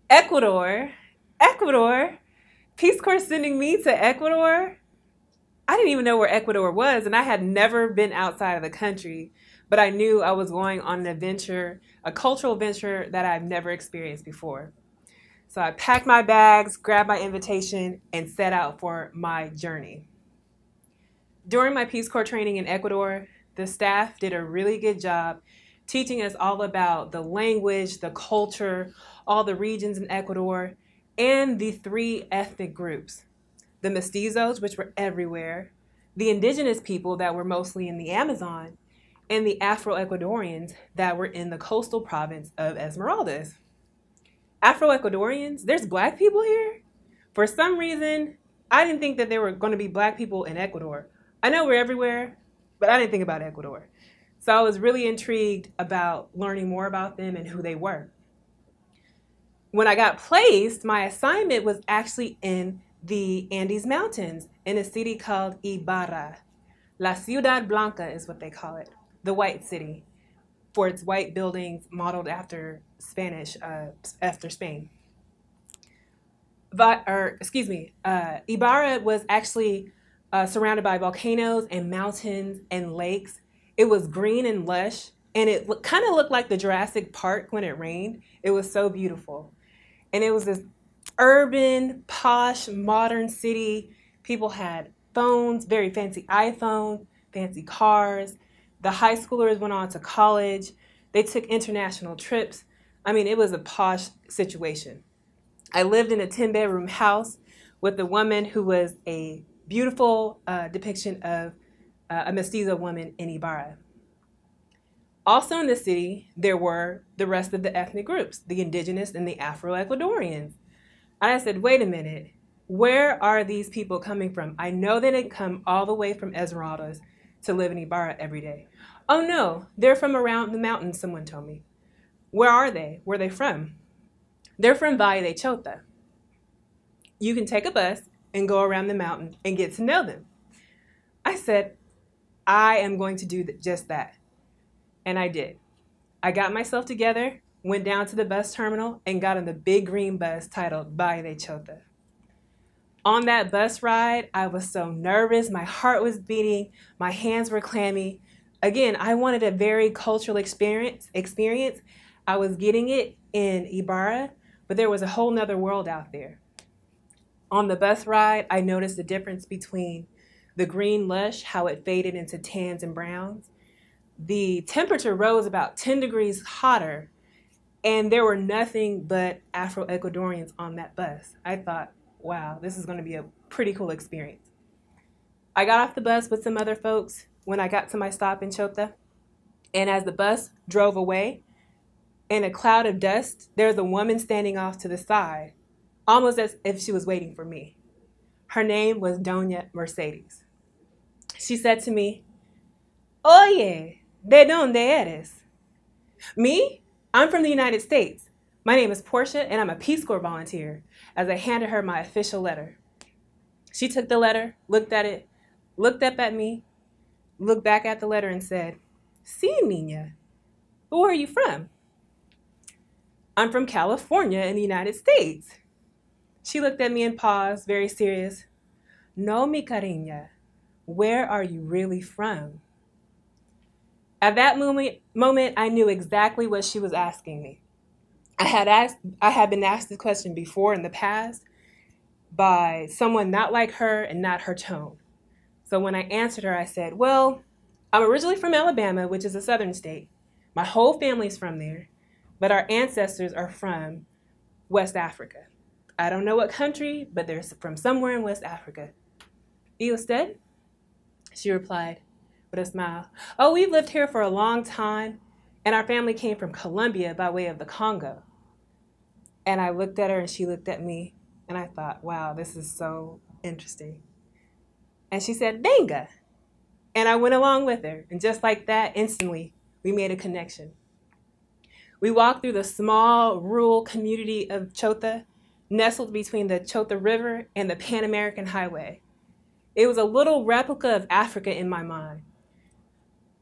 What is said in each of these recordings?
Ecuador. Ecuador. Peace Corps sending me to Ecuador. I didn't even know where Ecuador was, and I had never been outside of the country, but I knew I was going on an adventure, a cultural adventure that I've never experienced before. So I packed my bags, grabbed my invitation, and set out for my journey. During my Peace Corps training in Ecuador, the staff did a really good job teaching us all about the language, the culture, all the regions in Ecuador, and the three ethnic groups: the mestizos, which were everywhere, the indigenous people that were mostly in the Amazon, and the Afro-Ecuadorians that were in the coastal province of Esmeraldas. Afro-Ecuadorians, there's black people here? For some reason, I didn't think that there were going to be black people in Ecuador. I know we're everywhere, but I didn't think about Ecuador. So I was really intrigued about learning more about them and who they were. When I got placed, my assignment was actually in the Andes Mountains in a city called Ibarra. La Ciudad Blanca is what they call it, the white city, for its white buildings modeled after after Spain. Ibarra was actually surrounded by volcanoes and mountains and lakes. It was green and lush, and it kind of looked like the Jurassic Park when it rained. It was so beautiful. And it was this urban, posh, modern city. People had phones, very fancy iPhones, fancy cars. The high schoolers went on to college. They took international trips. I mean, it was a posh situation. I lived in a 10-bedroom house with a woman who was a beautiful depiction of a mestizo woman in Ibarra. Also in the city, there were the rest of the ethnic groups, the indigenous and the Afro-Ecuadorians. And I said, wait a minute, where are these people coming from? I know they didn't come all the way from Esmeraldas to live in Ibarra every day. Oh no, they're from around the mountains, someone told me. Where are they? Where are they from? They're from Valle de Chota. You can take a bus and go around the mountain and get to know them. I said, I am going to do just that. And I did. I got myself together, went down to the bus terminal, and got on the big green bus titled Valle de Chota. On that bus ride, I was so nervous. My heart was beating. My hands were clammy. Again, I wanted a very cultural experience. I was getting it in Ibarra, but there was a whole nother world out there. On the bus ride, I noticed the difference between the green lush, how it faded into tans and browns. The temperature rose about 10 degrees hotter, and there were nothing but Afro-Ecuadorians on that bus. I thought, wow, this is going to be a pretty cool experience. I got off the bus with some other folks when I got to my stop in Chota, and as the bus drove away, in a cloud of dust, there was a woman standing off to the side, almost as if she was waiting for me. Her name was Doña Mercedes. She said to me, Oye, ¿de dónde eres? Me? I'm from the United States. My name is Portia, and I'm a Peace Corps volunteer, as I handed her my official letter. She took the letter, looked at it, looked up at me, looked back at the letter, and said, Sí, niña, but where are you from? I'm from California in the United States. She looked at me and paused, very serious. No, mi cariña, where are you really from? At that moment, I knew exactly what she was asking me. I had been asked this question before in the past by someone not like her and not her tone. So when I answered her, I said, well, I'm originally from Alabama, which is a southern state. My whole family's from there, but our ancestors are from West Africa. I don't know what country, but they're from somewhere in West Africa. ¿Y usted? She replied with a smile. Oh, we've lived here for a long time, and our family came from Colombia by way of the Congo. And I looked at her, and she looked at me, and I thought, wow, this is so interesting. And she said, venga. And I went along with her, and just like that, instantly, we made a connection. We walked through the small rural community of Chota, nestled between the Chota River and the Pan American Highway. It was a little replica of Africa in my mind.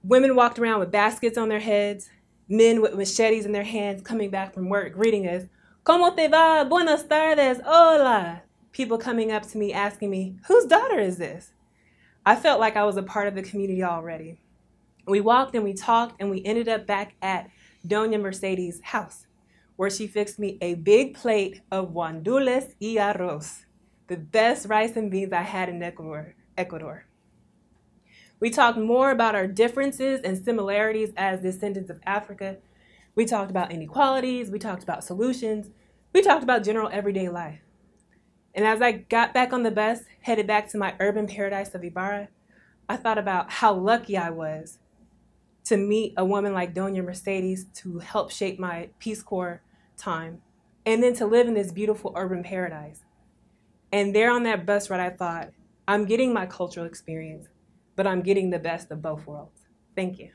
Women walked around with baskets on their heads, men with machetes in their hands coming back from work, greeting us ¿Cómo te va? Buenas tardes. Hola. People coming up to me asking me, whose daughter is this? I felt like I was a part of the community already. We walked and we talked and we ended up back at Doña Mercedes' house, where she fixed me a big plate of guandules y arroz, the best rice and beans I had in Ecuador. We talked more about our differences and similarities as descendants of Africa. We talked about inequalities, we talked about solutions, we talked about general everyday life. And as I got back on the bus, headed back to my urban paradise of Ibarra, I thought about how lucky I was to meet a woman like Doña Mercedes to help shape my Peace Corps time, and then to live in this beautiful urban paradise. And there on that bus ride, I thought, I'm getting my cultural experience, but I'm getting the best of both worlds. Thank you.